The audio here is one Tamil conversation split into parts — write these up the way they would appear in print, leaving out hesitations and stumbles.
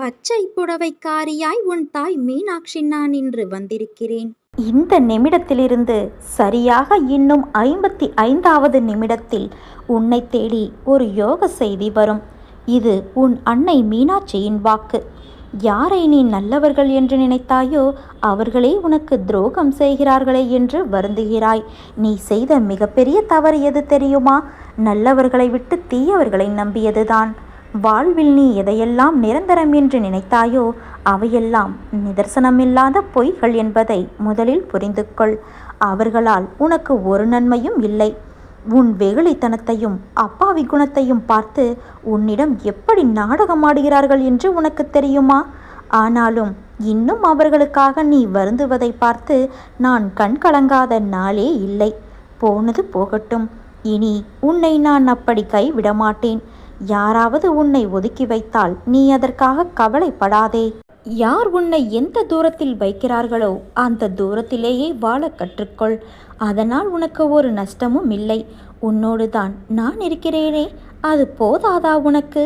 பச்சை புடவைக்காரியாய் உன் தாய் மீனாட்சி நான் இன்று வந்திருக்கிறேன். இந்த நிமிடத்திலிருந்து சரியாக இன்னும் 55வது நிமிடத்தில் உன்னை தேடி ஒரு யோக செய்தி வரும். இது உன் அன்னை மீனாட்சியின் வாக்கு. யாரை நீ நல்லவர்கள் என்று நினைத்தாயோ அவர்களே உனக்கு துரோகம் செய்கிறார்களே என்று வருந்துகிறாய். நீ செய்த மிகப்பெரிய தவறு எது தெரியுமா? நல்லவர்களை விட்டு தீயவர்களை நம்பியதுதான். வாழ்வில் நீ எதையெல்லாம் நிரந்தரம் என்று நினைத்தாயோ அவையெல்லாம் நிதர்சனமில்லாத பொய்கள் என்பதை முதலில் புரிந்து கொள். அவர்களால் உனக்கு ஒரு நன்மையும் இல்லை. உன் வெகுளித்தனத்தையும் அப்பாவி குணத்தையும் பார்த்து உன்னிடம் எப்படி நாடகமாடுகிறார்கள் என்று உனக்கு தெரியுமா? ஆனாலும் இன்னும் அவர்களுக்காக நீ வருந்துவதை பார்த்து நான் கண் கலங்காத நாளே இல்லை. போனது போகட்டும். இனி உன்னை நான் அப்படி கைவிடமாட்டேன். யாராவது உன்னை ஒதுக்கி வைத்தால் நீ அதற்காக கவலைப்படாதே. யார் உன்னை எந்த தூரத்தில் வைக்கிறார்களோ அந்த தூரத்திலேயே வாழ கற்றுக்கொள். அதனால் உனக்கு ஒரு நஷ்டமும் இல்லை. உன்னோடு தான் நான் இருக்கிறேனே, அது போதாதா உனக்கு?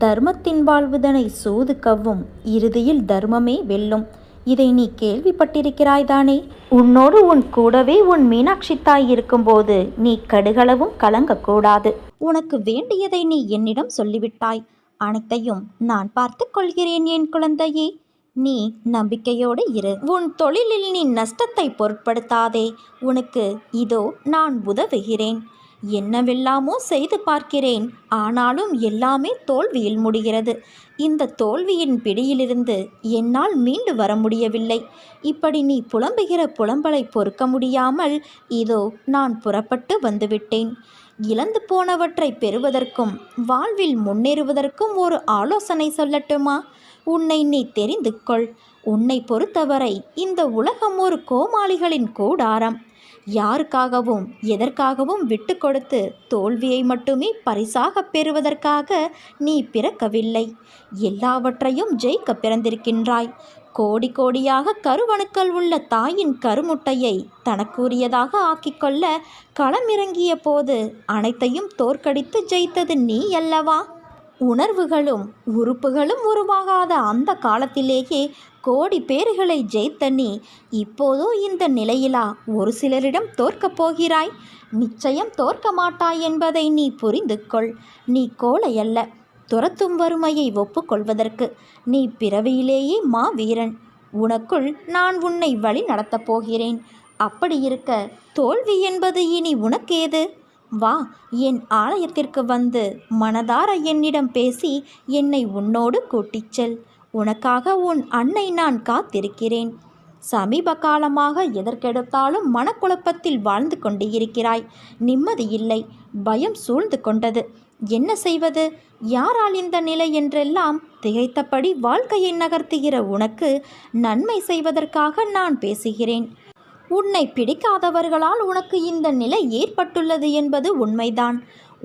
தர்மத்தின் வாழ்வுதனை சூது கவ்வும், இறுதியில் தர்மமே வெல்லும். இதை நீ கேள்விப்பட்டிருக்கிறாய்தானே? உன்னோடு உன் கூடவே உன் மீனாட்சி தாய் இருக்கும்போது நீ கடுகளவும் கலங்கக்கூடாது. உனக்கு வேண்டியதை நீ என்னிடம் சொல்லிவிட்டாய். அனைத்தையும் நான் பார்த்து கொள்கிறேன் என் குழந்தையே. நீ நம்பிக்கையோடு இரு. உன் தொழிலில் நீ நஷ்டத்தை பொருட்படுத்தாதே. உனக்கு இதோ நான் உதவுகிறேன். என்னவெல்லாமோ செய்து பார்க்கிறேன். ஆனாலும் எல்லாமே தோல்வியில் முடிகிறது. இந்த தோல்வியின் பிடியிலிருந்து என்னால் மீண்டு வர முடியவில்லை. இப்படி நீ புலம்புகிற புலம்பலை பொறுக்க முடியாமல் இதோ நான் புறப்பட்டு வந்துவிட்டேன். இழந்து போனவற்றை பெறுவதற்கும் வாழ்வில் முன்னேறுவதற்கும் ஒரு ஆலோசனை சொல்லட்டுமா? உன்னை நீ தெரிந்து கொள். உன்னை பொறுத்தவரை இந்த உலகம் ஒரு கோமாளிகளின் கூடாரம். யாருக்காகவும் எதற்காகவும் விட்டு கொடுத்து தோல்வியை மட்டுமே பரிசாக பெறுவதற்காக நீ பிறக்கவில்லை. எல்லாவற்றையும் ஜெயிக்க பிறந்திருக்கின்றாய். கோடி கோடியாக கருவணுக்கள் உள்ள தாயின் கருமுட்டையை தனக்குரியதாக ஆக்கிக்கொள்ள களமிறங்கிய போது அனைத்தையும் தோற்கடித்து ஜெயித்தது நீ அல்லவா? உணர்வுகளும் உறுப்புகளும் உருவாகாத அந்த காலத்திலேயே கோடி பேர்களை ஜெயித்த நீ இப்போதோ இந்த நிலையிலா ஒரு சிலரிடம் தோற்கப் போகிறாய்? நிச்சயம் தோற்க மாட்டாய் என்பதை நீ புரிந்து கொள். நீ கோழை அல்ல. துரத்தும் வறுமையை ஒப்புக்கொள்வதற்கு நீ பிறவியிலேயே மாவீரன். உனக்குள் நான் உன்னை வழி நடத்தப் போகிறேன். அப்படி இருக்க தோல்வி என்பது இனி உனக்கேது? வா, என் ஆலயத்திற்கு வந்து மனதார என்னிடம் பேசி என்னை உன்னோடு கூட்டிச் செல். உனக்காக உன் அன்னை நான் காத்திருக்கிறேன். சமீப காலமாக எதற்கெடுத்தாலும் மனக்குழப்பத்தில் வாழ்ந்து கொண்டு இருக்கிறாய். நிம்மதியில்லை. பயம் சூழ்ந்து கொண்டது. என்ன செய்வது? யாரால் இந்த நிலை என்றெல்லாம் திகைத்தபடி வாழ்க்கையை நகர்த்துகிற உனக்கு நன்மை செய்வதற்காக நான் பேசுகிறேன். உன்னை பிடிக்காதவர்களால் உனக்கு இந்த நிலை ஏற்பட்டுள்ளது என்பது உண்மைதான்.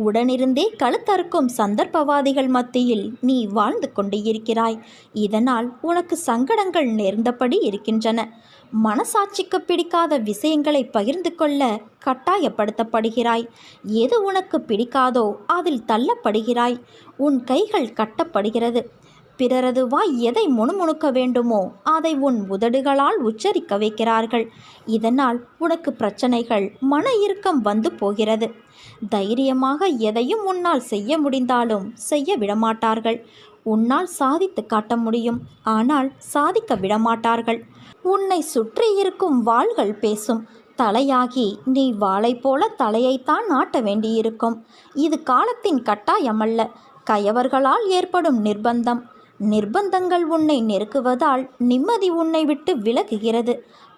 உடனிருந்தே கழுத்தறுக்கும் சந்தர்ப்பவாதிகள் மத்தியில் நீ வாழ்ந்து கொண்டு இருக்கிறாய். இதனால் உனக்கு சங்கடங்கள் நேர்ந்தபடி இருக்கின்றன. மனசாட்சிக்கு பிடிக்காத விஷயங்களை பகிர்ந்து கொள்ள கட்டாயப்படுத்தப்படுகிறாய். எது உனக்கு பிடிக்காதோ அதில் தள்ளப்படுகிறாய். உன் கைகள் கட்டப்படுகிறது. பிறரது வாய் எதை முணுமுணுக்க வேண்டுமோ அதை உன் உதடுகளால் உச்சரிக்க வைக்கிறார்கள். இதனால் உனக்கு பிரச்சனைகள், மன இறுக்கம் வந்து போகிறது. தைரியமாக எதையும் உன்னால் செய்ய முடிந்தாலும் செய்ய விடமாட்டார்கள். உன்னால் சாதித்து காட்ட முடியும், ஆனால் சாதிக்க விடமாட்டார்கள். உன்னை சுற்றி இருக்கும் வாள்கள் பேசும். தலையாகி நீ வாளை போல தலையைத்தான் நாட்ட வேண்டியிருக்கும். இது காலத்தின் கட்டாயமல்ல, கயவர்களால் ஏற்படும் நிர்பந்தம். நிர்பந்தங்கள் உன்னை நெருக்குவதால் நிம்மதி உன்னை விட்டு விலகுகிறது.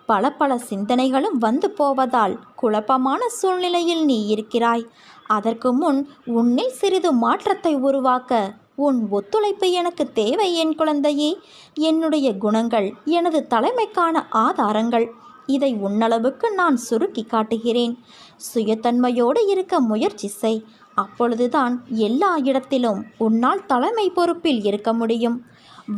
பல பல சிந்தனைகளும் வந்து போவதால் குழப்பமான சூழ்நிலையில் நீ இருக்கிறாய். அதற்கு முன் உன்னில் சிறிது மாற்றத்தை உருவாக்க உன் ஒத்துழைப்பு எனக்கு தேவை என் குழந்தையே. என்னுடைய குணங்கள் எனது தலைமைக்கான ஆதாரங்கள். இதை உன்னளவுக்கு நான் சுருக்கி காட்டுகிறேன். சுயத்தன்மையோடு இருக்க முயற்சி செய். அப்பொழுதுதான் எல்லா இடத்திலும் உன்னால் தலைமை பொறுப்பில் இருக்க முடியும்.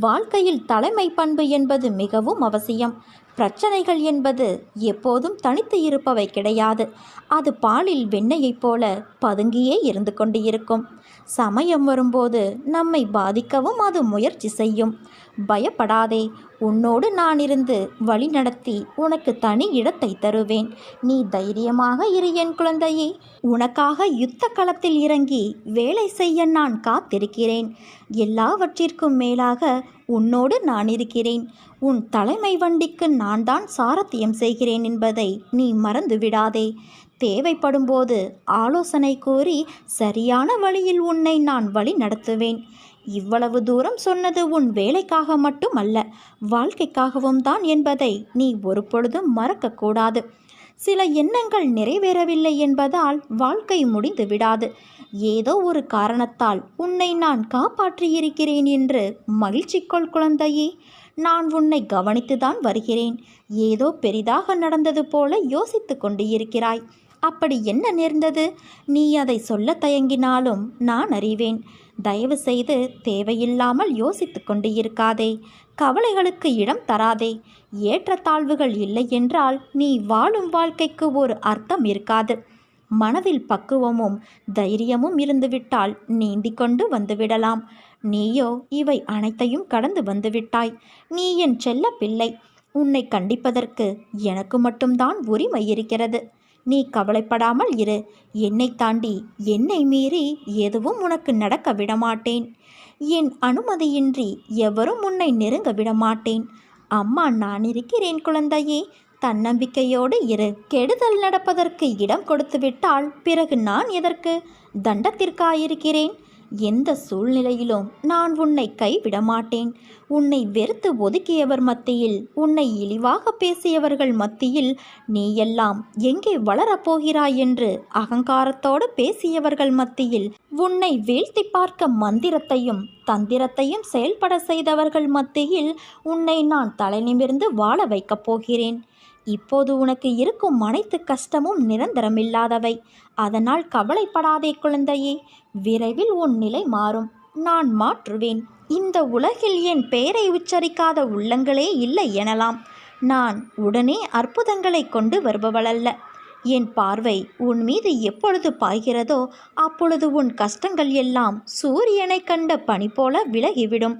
வாழ்க்கையில் தலைமை பண்பு என்பது மிகவும் அவசியம். பிரச்சனைகள் என்பது எப்போதும் தனித்து இருப்பவை கிடையாது. அது பாலில் வெண்ணெயைப் போல பதுங்கியே இருந்து கொண்டு இருக்கும். சமயம் வரும்போது நம்மை பாதிக்கவும் அது முயற்சி செய்யும். பயப்படாதே, உன்னோடு நான் இருந்து வழிநடத்தி உனக்கு தனி இடத்தை தருவேன். நீ தைரியமாக இரு என் குழந்தையே. உனக்காக யுத்த களத்தில் இறங்கி வேலை செய்ய நான் காத்திருக்கிறேன். எல்லாவற்றிற்கும் மேலாக உன்னோடு நான் இருக்கிறேன். உன் தலைமை வண்டிக்கு நான் தான் சாரத்தியம் செய்கிறேன் என்பதை நீ மறந்து விடாதே. தேவைப்படும்போது ஆலோசனை கூறி சரியான வழியில் உன்னை நான் வழி நடத்துவேன். இவ்வளவு தூரம் சொன்னது உன் வேலைக்காக மட்டும் அல்ல, வாழ்க்கைக்காகவும் தான் என்பதை நீ ஒரு பொழுதும் மறக்கக்கூடாது. சில எண்ணங்கள் நிறைவேறவில்லை என்பதால் வாழ்க்கை முடிந்து விடாது. ஏதோ ஒரு காரணத்தால் உன்னை நான் காப்பாற்றியிருக்கிறேன் என்று மகிழ்ச்சி கொள் குழந்தையே. நான் உன்னை கவனித்துதான் வருகிறேன். ஏதோ பெரிதாக நடந்தது போல யோசித்து கொண்டு இருக்கிறாய். அப்படி என்ன நேர்ந்தது? நீ அதை சொல்ல தயங்கினாலும் நான் அறிவேன். தயவு செய்து தேவையில்லாமல் யோசித்து கொண்டு இருக்காதே. கவலைகளுக்கு இடம் தராதே. ஏற்றத்தாழ்வுகள் இல்லை என்றால் நீ வாழும் வாழ்க்கைக்கு ஒரு அர்த்தம் இருக்காது. மனதில் பக்குவமும் தைரியமும் இருந்துவிட்டால் நீந்திக் கொண்டு வந்துவிடலாம். நீயோ இவை அனைத்தையும் கடந்து வந்துவிட்டாய். நீ என் செல்ல பிள்ளை. உன்னை கண்டிப்பதற்கு எனக்கு மட்டும்தான் உரிமை இருக்கிறது. நீ கவலைப்படாமல் இரு. என்னை தாண்டி என்னை மீறி எதுவும் உனக்கு நடக்க விடமாட்டேன். என் அனுமதியின்றி எவரும் உன்னை நெருங்க விடமாட்டேன். அம்மா நான் இருக்கிறேன் குழந்தையே. தன்னம்பிக்கையோடு இரு. கெடுதல் நடப்பதற்கு இடம் கொடுத்துவிட்டால் பிறகு நான் எதற்கு? தண்டத்திற்காயிருக்கிறேன். எந்த சூழ்நிலையிலும் நான் உன்னை கைவிட மாட்டேன். உன்னை வெறுத்து ஒதுக்கியவர் மத்தியில், உன்னை இழிவாக பேசியவர்கள் மத்தியில் நீ எல்லாம் எங்கே வளரப்போகிறாய் என்று அகங்காரத்தோடு பேசியவர்கள் மத்தியில், உன்னை வீழ்த்தி பார்க்க மந்திரத்தையும் தந்திரத்தையும் செயல்பட செய்தவர்கள் மத்தியில் உன்னை நான் தலை நிமிர்ந்து வாழ வைக்கப் போகிறேன். இப்போது உனக்கு இருக்கும் அனைத்து கஷ்டமும் நிரந்தரமில்லாதவை. அதனால் கவலைப்படாதே குழந்தையே. விரைவில் உன் நிலை மாறும். நான் மாற்றுவேன். இந்த உலகில் என் பெயரை உச்சரிக்காத உள்ளங்களே இல்லை எனலாம். நான் உடனே அற்புதங்களை கொண்டு வருபவளல்ல. என் பார்வை உன் மீது எப்பொழுது பாய்கிறதோ அப்பொழுது உன் கஷ்டங்கள் எல்லாம் சூரியனை கண்ட பனி போல விலகிவிடும்.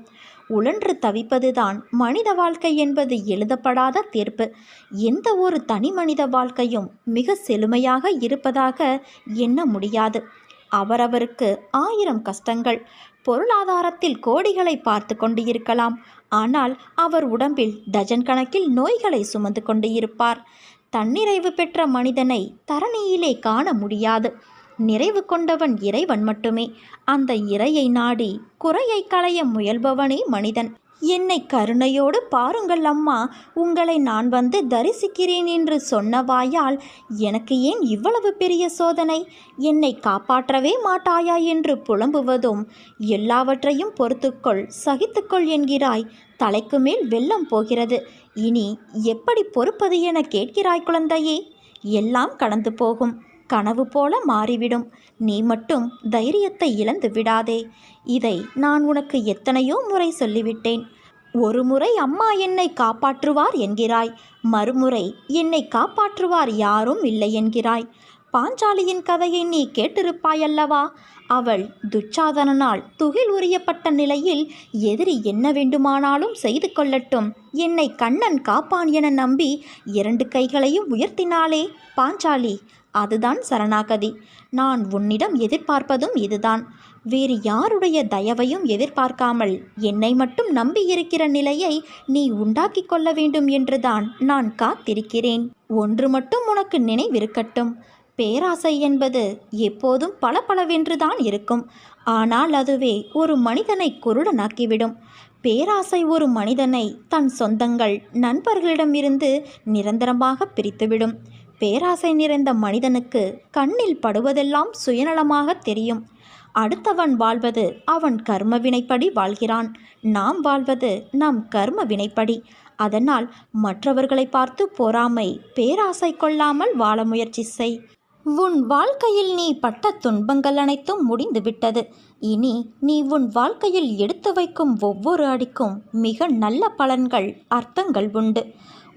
உழன்று தவிப்பதுதான் மனித வாழ்க்கை என்பது எழுதப்படாத தீர்ப்பு. எந்த ஒரு தனி மனித வாழ்க்கையும் மிக செழுமையாக இருப்பதாக எண்ண முடியாது. அவரவருக்கு 1000 கஷ்டங்கள். பொருளாதாரத்தில் கோடிகளை பார்த்து கொண்டு இருக்கலாம். ஆனால் அவர் உடம்பில் டஜன் கணக்கில் நோய்களை சுமந்து கொண்டு இருப்பார். தன்னிறைவு பெற்ற மனிதனை தரணியிலே காண முடியாது. நிறைவு கொண்டவன் இறைவன் மட்டுமே. அந்த இறையை நாடி குறையை களைய முயல்பவனே மனிதன். என்னை கருணையோடு பாருங்கள் அம்மா, உங்களை நான் வந்து தரிசிக்கிறேன் என்று சொன்ன வாயால் எனக்கு ஏன் இவ்வளவு பெரிய சோதனை? என்னை காப்பாற்றவே மாட்டாயா என்று புலம்புவதும், எல்லாவற்றையும் பொறுத்துக்கொள் சகித்துக்கொள் என்கிறாய். தலைக்கு மேல் வெள்ளம் போகிறது. இனி எப்படி பொறுப்பது என கேட்கிறாய் குழந்தையே. எல்லாம் கடந்து போகும். கனவு போல மாறிவிடும். நீ மட்டும் தைரியத்தை இழந்து விடாதே. இதை நான் உனக்கு எத்தனையோ முறை சொல்லிவிட்டேன். ஒரு முறை அம்மா என்னை காப்பாற்றுவார் என்கிறாய், மறுமுறை என்னை காப்பாற்றுவார் யாரும் இல்லை என்கிறாய். பாஞ்சாலியின் கதையை நீ கேட்டிருப்பாயல்லவா? அவள் துச்சாதனனால் துகில் உரியப்பட்ட நிலையில் எதிரி என்ன வேண்டுமானாலும் செய்து கொள்ளட்டும், என்னை கண்ணன் காப்பான் என நம்பி 2 கைகளையும் உயர்த்தினாளே பாஞ்சாலி. அதுதான் சரணாகதி. நான் உன்னிடம் எதிர்பார்ப்பதும் இதுதான். வேறு யாருடைய தயவையும் எதிர்பார்க்காமல் என்னை மட்டும் நம்பியிருக்கிற நிலையை நீ உண்டாக்கி கொள்ள வேண்டும் என்றுதான் நான் காத்திருக்கிறேன். ஒன்று மட்டும் உனக்கு நினைவிருக்கட்டும். பேராசை என்பது எப்போதும் பளபளவென்றுதான் இருக்கும். ஆனால் அதுவே ஒரு மனிதனை குருடனாக்கிவிடும். பேராசை ஒரு மனிதனை தன் சொந்தங்கள் நண்பர்களிடமிருந்து நிரந்தரமாக பிரித்துவிடும். பேராசை நிறைந்த மனிதனுக்கு கண்ணில் படுவதெல்லாம் சுயநலமாக தெரியும். அடுத்தவன் வாழ்வது அவன் கர்ம வினைப்படி வாழ்கிறான். நாம் வாழ்வது நம் கர்ம வினைப்படி. அதனால் மற்றவர்களை பார்த்து பொறாமை, பேராசை கொள்ளாமல் வாழ முயற்சி செய். உன் வாழ்க்கையில் நீ பட்ட துன்பங்கள் அனைத்தும் முடிந்துவிட்டது. இனி நீ உன் வாழ்க்கையில் எடுத்து வைக்கும் ஒவ்வொரு அடிக்கும் மிக நல்ல பலன்கள், அர்த்தங்கள் உண்டு.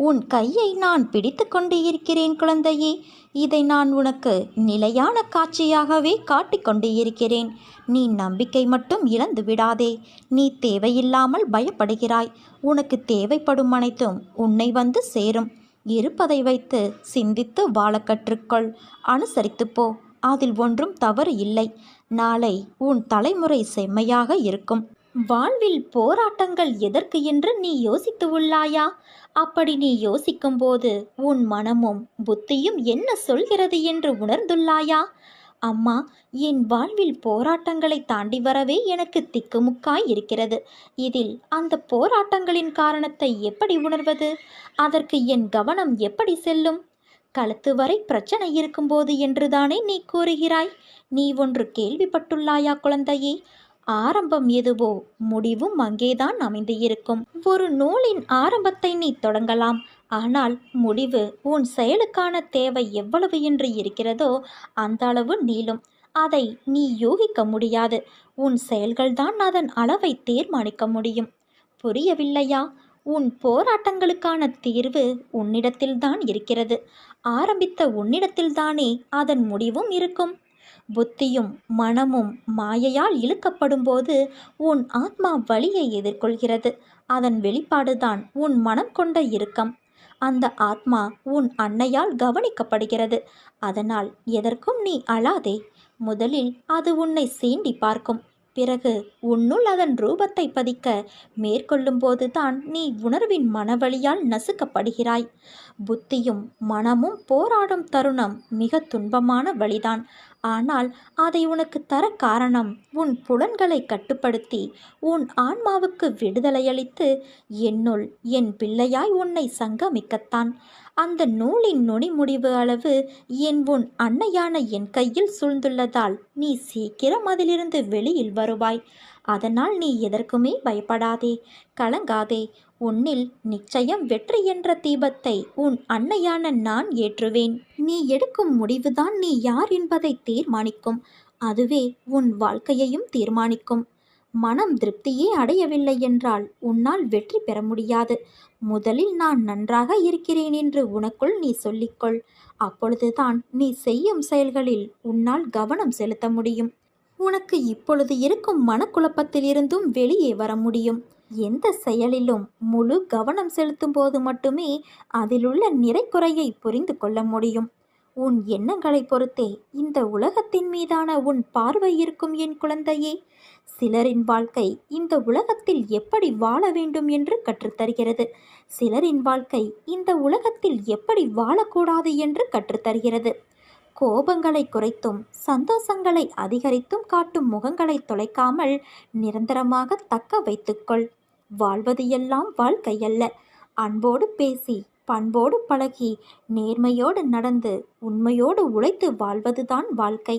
உன் கையை நான் பிடித்து கொண்டு இருக்கிறேன் குழந்தையே. இதை நான் உனக்கு நிலையான காட்சியாகவே காட்டிக் கொண்டு இருக்கிறேன். நீ நம்பிக்கை மட்டும் இழந்து விடாதே. நீ தேவையில்லாமல் பயப்படுகிறாய். உனக்கு தேவைப்படும் அனைத்தும் உன்னை வந்து சேரும். இருப்பதை வைத்து சிந்தித்து வாழ கற்றுக்கொள். அனுசரித்து போ. அதில் ஒன்றும் தவறு இல்லை. நாளை உன் தலைமுறை செம்மையாக இருக்கும். வாழ்வில் போராட்டங்கள் எதற்கு என்று நீ யோசித்து உள்ளாயா? அப்படி நீ யோசிக்கும்போது உன் மனமும் புத்தியும் என்ன சொல்கிறது என்று உணர்ந்துள்ளாயா? அம்மா, என் வாழ்வில் போராட்டங்களை தாண்டி வரவே எனக்கு திக்குமுக்காய் இருக்கிறது. இதில் அந்த போராட்டங்களின் காரணத்தை எப்படி உணர்வது? அதற்கு என் கவனம் எப்படி செல்லும்? கழுத்து வரை பிரச்சனை இருக்கும்போது என்றுதானே நீ கூறுகிறாய். நீ ஒன்று கேள்விப்பட்டுள்ளாயா குழந்தையே? ஆரம்பம் எதுவோ முடிவும் அங்கேதான் அமைந்து இருக்கும். ஒரு நூலின் ஆரம்பத்தை நீ தொடங்கலாம், ஆனால் முடிவு உன் செயலுக்கான தேவை எவ்வளவு என்று இருக்கிறதோ அந்த அளவு நீளும். அதை நீ யூகிக்க முடியாது. உன் செயல்கள்தான் அதன் அளவை தீர்மானிக்க முடியும். புரியவில்லையா? உன் போராட்டங்களுக்கான தீர்வு உன்னிடத்தில்தான் இருக்கிறது. ஆரம்பித்த உன்னிடத்தில்தானே அதன் முடிவும் இருக்கும். புத்தியும் மனமும் மாயையால் இழுக்கப்படும்போது உன் ஆத்மா வலியை எதிர்கொள்கிறது. அதன் வெளிப்பாடுதான் உன் மனம் கொண்ட இறுக்கம். அந்த ஆத்மா உன் அன்னையால் கவனிக்கப்படுகிறது. அதனால் எதற்கும் நீ அழாதே. முதலில் அது உன்னை சீண்டி பார்க்கும். பிறகு உன்னுள் அதன் ரூபத்தை பதிக்க மேற்கொள்ளும் போதுதான் நீ உணர்வின் மனவழியால் நசுக்கப்படுகிறாய். புத்தியும் மனமும் போராடும் தருணம் மிக துன்பமான வழிதான். ஆனால் அதை உனக்கு தர காரணம் உன் புலன்களை கட்டுப்படுத்தி உன் ஆன்மாவுக்கு விடுதலையளித்து என்னுள் என் பிள்ளையாய் உன்னை சங்கமிக்கத்தான். அந்த நூலின் நுனி முடிவு அளவு உன் அன்னையான என் கையில் சூழ்ந்துள்ளதால் நீ சீக்கிரம் அதிலிருந்து வெளியில் வருவாய். அதனால் நீ எதற்குமே பயப்படாதே, கலங்காதே. உன்னில் நிச்சயம் வெற்றி என்ற தீபத்தை உன் அன்னையான நான் ஏற்றுவேன். நீ எடுக்கும் முடிவுதான் நீ யார் என்பதை தீர்மானிக்கும். அதுவே உன் வாழ்க்கையையும் தீர்மானிக்கும். மனம் திருப்தியே அடையவில்லை என்றால் உன்னால் வெற்றி பெற முடியாது. முதலில் நான் நன்றாக இருக்கிறேன் என்று உனக்குள் நீ சொல்லிக்கொள். அப்பொழுதுதான் நீ செய்யும் செயல்களில் உன்னால் கவனம் செலுத்த முடியும். உனக்கு இப்பொழுது இருக்கும் மனக்குழப்பத்திலிருந்தும் வெளியே வர முடியும். எந்த செயலிலும் முழு கவனம் செலுத்தும் போது மட்டுமே அதிலுள்ள நிறைக்குறையை புரிந்து கொள்ள முடியும். உன் எண்ணங்களை பொறுத்தே இந்த உலகத்தின் மீதான உன் பார்வை இருக்கும் என் குழந்தையே. சிலரின் வாழ்க்கை இந்த உலகத்தில் எப்படி வாழ வேண்டும் என்று கற்றுத்தருகிறது. சிலரின் வாழ்க்கை இந்த உலகத்தில் எப்படி வாழக்கூடாது என்று கற்றுத்தருகிறது. கோபங்களை குறைத்தும் சந்தோஷங்களை அதிகரித்தும் காட்டும் முகங்களை தொலைக்காமல் நிரந்தரமாக தக்க வைத்துக்கொள். வாழ்வது எல்லாம் வாழ்க்கையல்ல. அன்போடு பேசி பண்போடு பழகி நேர்மையோடு நடந்து உண்மையோடு உழைத்து வாழ்வதுதான் வாழ்க்கை.